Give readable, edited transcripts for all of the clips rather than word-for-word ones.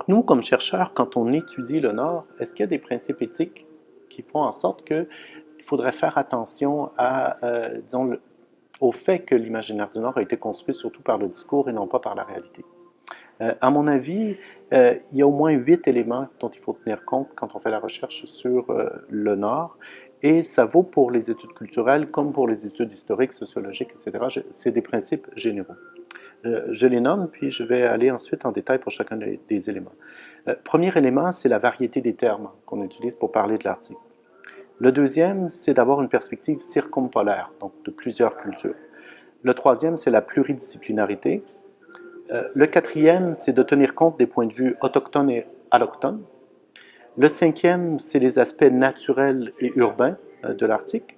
Donc nous, comme chercheurs, quand on étudie le Nord, est-ce qu'il y a des principes éthiques qui font en sorte qu'il faudrait faire attention à, disons, au fait que l'imaginaire du Nord a été construit surtout par le discours et non pas par la réalité? À mon avis, il y a au moins 8 éléments dont il faut tenir compte quand on fait la recherche sur le Nord, et ça vaut pour les études culturelles comme pour les études historiques, sociologiques, etc. C'est des principes généraux. Je les nomme, puis je vais aller ensuite en détail pour chacun des éléments. Premier élément, c'est la variété des termes qu'on utilise pour parler de l'Arctique. Le deuxième, c'est d'avoir une perspective circumpolaire, donc de plusieurs cultures. Le troisième, c'est la pluridisciplinarité. Le quatrième, c'est de tenir compte des points de vue autochtones et allochtones. Le cinquième, c'est les aspects naturels et urbains de l'Arctique.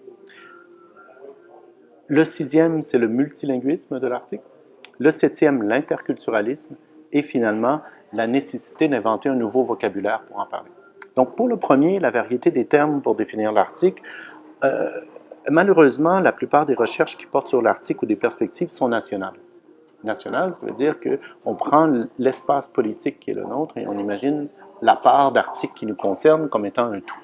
Le sixième, c'est le multilinguisme de l'Arctique. Le septième, l'interculturalisme. Et finalement, la nécessité d'inventer un nouveau vocabulaire pour en parler. Donc, pour le premier, la variété des termes pour définir l'Arctique, malheureusement, la plupart des recherches qui portent sur l'Arctique ou des perspectives sont nationales. Nationale, ça veut dire qu'on prend l'espace politique qui est le nôtre et on imagine la part d'Arctique qui nous concerne comme étant un tout.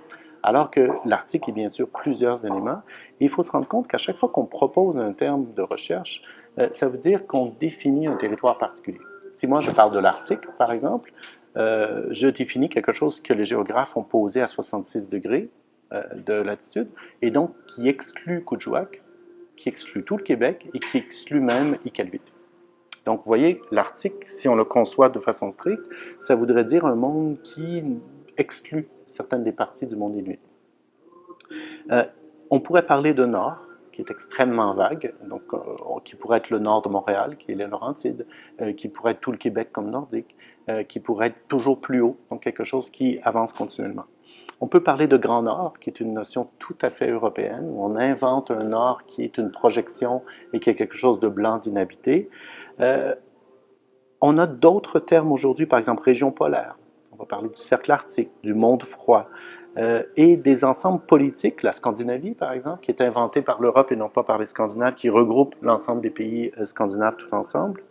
Alors que l'Arctique est bien sûr plusieurs éléments, et il faut se rendre compte qu'à chaque fois qu'on propose un terme de recherche, ça veut dire qu'on définit un territoire particulier. Si moi je parle de l'Arctique, par exemple, je définis quelque chose que les géographes ont posé à 66 degrés de latitude, et donc qui exclut Kuujjuaq, qui exclut tout le Québec, et qui exclut même Iqaluit. Donc, vous voyez, l'Arctique, si on le conçoit de façon stricte, ça voudrait dire un monde qui exclut certaines des parties du monde inuit. On pourrait parler de Nord, qui est extrêmement vague, donc qui pourrait être le nord de Montréal, qui est les Laurentides, qui pourrait être tout le Québec comme nordique, qui pourrait être toujours plus haut, donc quelque chose qui avance continuellement. On peut parler de Grand Nord, qui est une notion tout à fait européenne, où on invente un Nord qui est une projection et qui est quelque chose de blanc, d'inhabité. On a d'autres termes aujourd'hui, par exemple région polaire. On va parler du cercle arctique, du monde froid, et des ensembles politiques, la Scandinavie par exemple, qui est inventée par l'Europe et non pas par les Scandinaves, qui regroupe l'ensemble des pays scandinaves tout ensemble.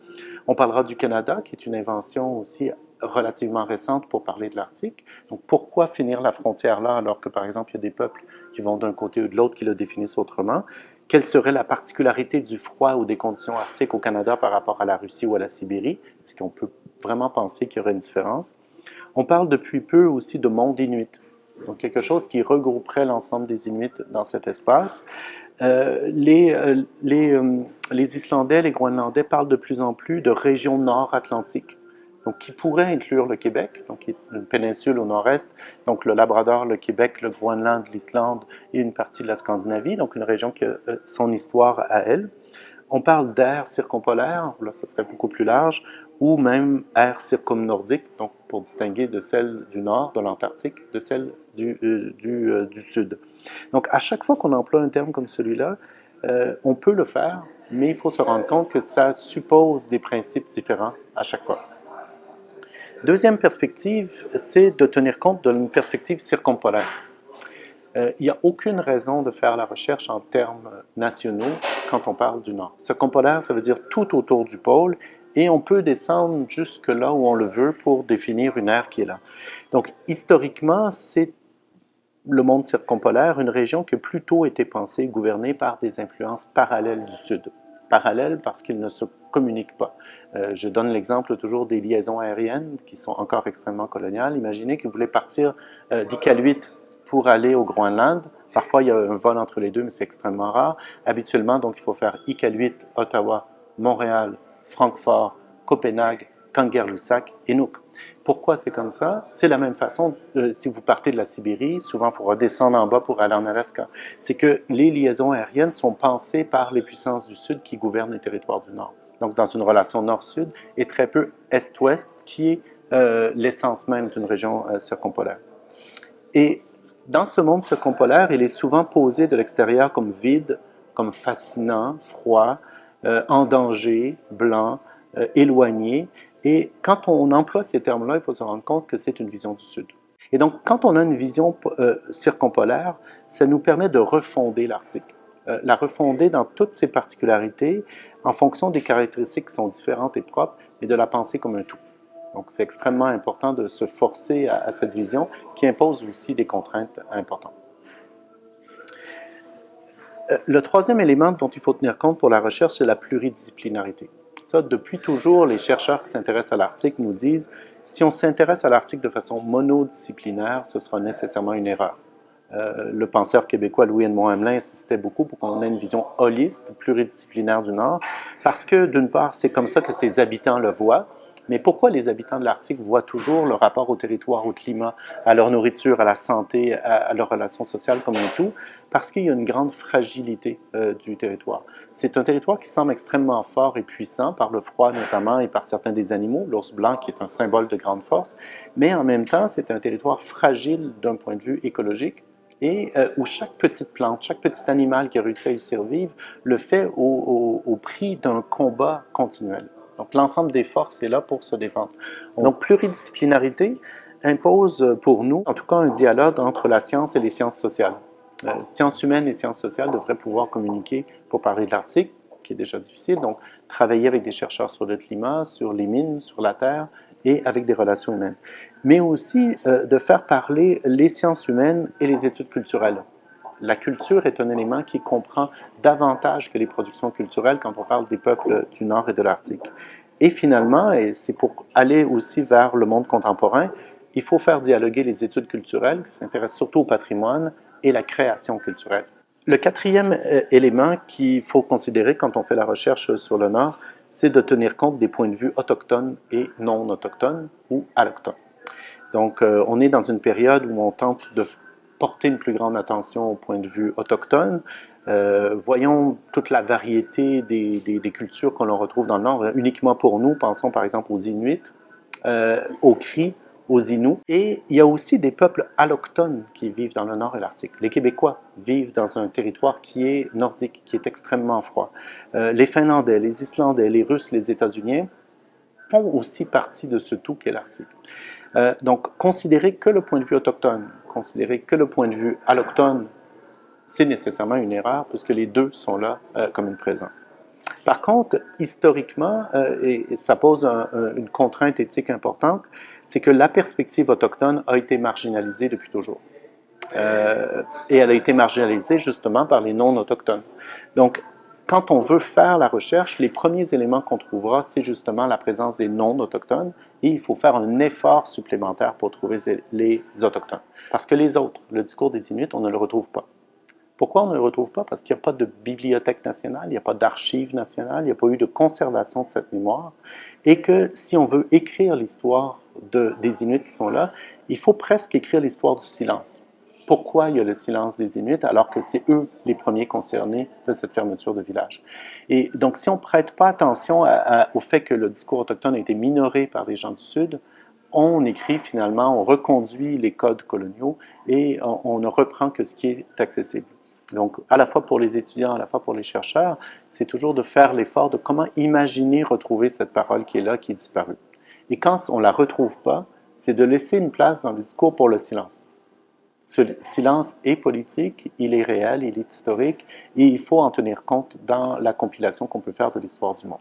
On parlera du Canada, qui est une invention aussi relativement récente pour parler de l'Arctique. Donc pourquoi finir la frontière là alors que par exemple il y a des peuples qui vont d'un côté ou de l'autre qui le définissent autrement? Quelle serait la particularité du froid ou des conditions arctiques au Canada par rapport à la Russie ou à la Sibérie? Est-ce qu'on peut vraiment penser qu'il y aurait une différence? On parle depuis peu aussi de monde inuit, donc quelque chose qui regrouperait l'ensemble des Inuits dans cet espace. Les Islandais, les Groenlandais parlent de plus en plus de régions nord-atlantiques, donc qui pourrait inclure le Québec, donc qui est une péninsule au nord-est, donc le Labrador, le Québec, le Groenland, l'Islande et une partie de la Scandinavie, donc une région qui a son histoire à elle. On parle d'aire circumpolaire, là ce serait beaucoup plus large, ou même aire circumnordique, donc pour distinguer de celle du nord, de l'Antarctique, de celle du sud. Donc à chaque fois qu'on emploie un terme comme celui-là, on peut le faire, mais il faut se rendre compte que ça suppose des principes différents à chaque fois. Deuxième perspective, c'est de tenir compte d'une perspective circumpolaire. Il n'y a aucune raison de faire la recherche en termes nationaux quand on parle du Nord. Circumpolaire, ça veut dire tout autour du pôle, et on peut descendre jusque là où on le veut pour définir une aire qui est là. Donc, historiquement, c'est le monde circumpolaire, une région qui a plutôt été pensée, gouvernée par des influences parallèles du Sud. Parallèles parce qu'ils ne se communiquent pas. Je donne l'exemple toujours des liaisons aériennes qui sont encore extrêmement coloniales. Imaginez que vous voulez partir d'Iqaluit pour aller au Groenland. Parfois, il y a un vol entre les deux, mais c'est extrêmement rare. Habituellement, donc, il faut faire Iqaluit, Ottawa, Montréal, Francfort, Copenhague, Kangerlussuaq et Nuuk. Pourquoi c'est comme ça? C'est la même façon si vous partez de la Sibérie, souvent il faut redescendre en bas pour aller en Alaska. C'est que les liaisons aériennes sont pensées par les puissances du Sud qui gouvernent les territoires du Nord. Donc dans une relation Nord-Sud et très peu Est-Ouest qui est l'essence même d'une région circumpolaire. Et dans ce monde circumpolaire, il est souvent posé de l'extérieur comme vide, comme fascinant, froid, en danger, blanc, éloigné. Et quand on emploie ces termes-là, il faut se rendre compte que c'est une vision du Sud. Et donc, quand on a une vision circumpolaire, ça nous permet de refonder l'Arctique. La refonder dans toutes ses particularités, en fonction des caractéristiques qui sont différentes et propres, mais de la penser comme un tout. Donc, c'est extrêmement important de se forcer à cette vision qui impose aussi des contraintes importantes. Le troisième élément dont il faut tenir compte pour la recherche, c'est la pluridisciplinarité. Ça, depuis toujours, les chercheurs qui s'intéressent à l'Arctique nous disent, si on s'intéresse à l'Arctique de façon monodisciplinaire, ce sera nécessairement une erreur. Le penseur québécois Louis Edmond Hamelin insistait beaucoup pour qu'on ait une vision holiste, pluridisciplinaire du Nord, parce que, d'une part, c'est comme ça que ses habitants le voient. Mais pourquoi les habitants de l'Arctique voient toujours le rapport au territoire, au climat, à leur nourriture, à la santé, à leurs relations sociales comme un tout? Parce qu'il y a une grande fragilité du territoire. C'est un territoire qui semble extrêmement fort et puissant, par le froid notamment et par certains des animaux, l'ours blanc qui est un symbole de grande force, mais en même temps, c'est un territoire fragile d'un point de vue écologique, et où chaque petite plante, chaque petit animal qui a réussi à y survivre le fait au prix d'un combat continuel. Donc l'ensemble des forces est là pour se défendre. Donc pluridisciplinarité impose pour nous, en tout cas, un dialogue entre la science et les sciences sociales. Sciences humaines et sciences sociales devraient pouvoir communiquer pour parler de l'Arctique, qui est déjà difficile, donc travailler avec des chercheurs sur le climat, sur les mines, sur la Terre, et avec des relations humaines. Mais aussi de faire parler les sciences humaines et les études culturelles. La culture est un élément qui comprend davantage que les productions culturelles quand on parle des peuples du Nord et de l'Arctique. Et finalement, et c'est pour aller aussi vers le monde contemporain, il faut faire dialoguer les études culturelles qui s'intéressent surtout au patrimoine et la création culturelle. Le quatrième élément qu'il faut considérer quand on fait la recherche sur le Nord, c'est de tenir compte des points de vue autochtones et non autochtones ou allochtones. Donc, on est dans une période où on tente de porter une plus grande attention au point de vue autochtone. Voyons toute la variété des cultures qu'on retrouve dans le Nord. Uniquement pour nous, pensons par exemple aux Inuits, aux Cris, aux Inuits. Et il y a aussi des peuples allochtones qui vivent dans le Nord et l'Arctique. Les Québécois vivent dans un territoire qui est nordique, qui est extrêmement froid. Les Finlandais, les Islandais, les Russes, les États-Uniens font aussi partie de ce tout qu'est l'Arctique. Donc, considérer que le point de vue autochtone, considérer que le point de vue allochtone, c'est nécessairement une erreur, puisque les deux sont là comme une présence. Par contre, historiquement, et ça pose une contrainte éthique importante, c'est que la perspective autochtone a été marginalisée depuis toujours. Et elle a été marginalisée justement par les non-autochtones. Donc, quand on veut faire la recherche, les premiers éléments qu'on trouvera, c'est justement la présence des non-autochtones, et il faut faire un effort supplémentaire pour trouver les autochtones. Parce que les autres, le discours des Inuits, on ne le retrouve pas. Pourquoi on ne le retrouve pas? Parce qu'il n'y a pas de bibliothèque nationale, il n'y a pas d'archives nationales, il n'y a pas eu de conservation de cette mémoire, et que si on veut écrire l'histoire des Inuits qui sont là, il faut presque écrire l'histoire du silence. Pourquoi il y a le silence des Inuits alors que c'est eux les premiers concernés de cette fermeture de village? Et donc, si on ne prête pas attention au fait que le discours autochtone a été minoré par les gens du Sud, on écrit finalement, on reconduit les codes coloniaux et on ne reprend que ce qui est accessible. Donc, à la fois pour les étudiants, à la fois pour les chercheurs, c'est toujours de faire l'effort de comment imaginer retrouver cette parole qui est là, qui est disparue. Et quand on ne la retrouve pas, c'est de laisser une place dans le discours pour le silence. Ce silence est politique, il est réel, il est historique, et il faut en tenir compte dans la compilation qu'on peut faire de l'histoire du monde.